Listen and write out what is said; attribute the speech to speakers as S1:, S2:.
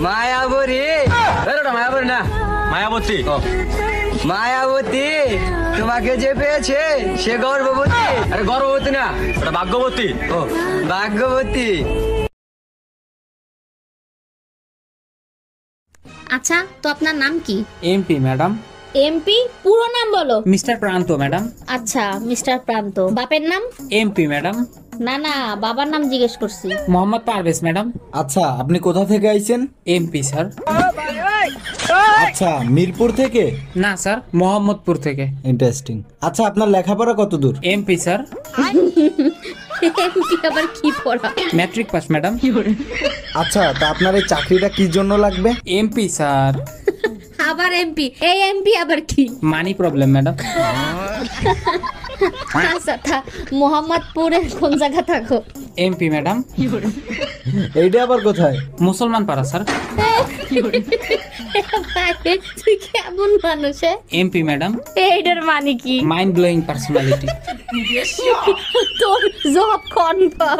S1: মায়াবরী, ওটা মায়াবরী না,
S2: মায়াবতী।
S1: মায়াবতী তোমাকে যে পেয়েছে সে গর্ভবতী।
S2: আরে গর্ভবতী না, ওটা ভাগ্যবতী।
S1: ও ভাগ্যবতী।
S3: আচ্ছা, তো আপনার নাম কি?
S4: MP madam.
S3: এমপি পুরো নাম বলো।
S4: মিস্টার প্রান্ত ম্যাডাম।
S3: আচ্ছা, মিস্টার প্রান্ত। বাপের নাম?
S4: MP madam.
S3: না না, বাবার নাম জিজ্ঞেস করছি।
S4: মোহাম্মদ পারভেজ ম্যাডাম।
S5: আচ্ছা, আপনি কোথা থেকে আইছেন?
S4: MP sir.
S5: আচ্ছা, মিরপুর থেকে?
S4: না স্যার, মোহাম্মদপুর থেকে।
S5: ইন্টারেস্টিং। আচ্ছা, আপনার লেখাপড়া কত দূর?
S4: MP sir.
S3: এমপি আবার কি পড়া?
S4: Matric pass madam.
S5: আচ্ছা, তা আপনার এই চাকরিটা কি জন্য লাগবে?
S4: MP sir.
S3: আবার এমপি? এই এমপি আবার কি?
S4: Money problem madam.
S3: আচ্ছা, মোহাম্মদপুরে কোন জায়গা থাকো?
S4: MP madam.
S5: এইটা আবার কোথায়?
S4: মুসলমান পাড়া স্যার।
S3: তুই কেমন মানুষ?
S4: MP madam.
S3: এইটার মানে কি?
S4: Mind blowing personality.
S3: তোর জব কনফার্ম।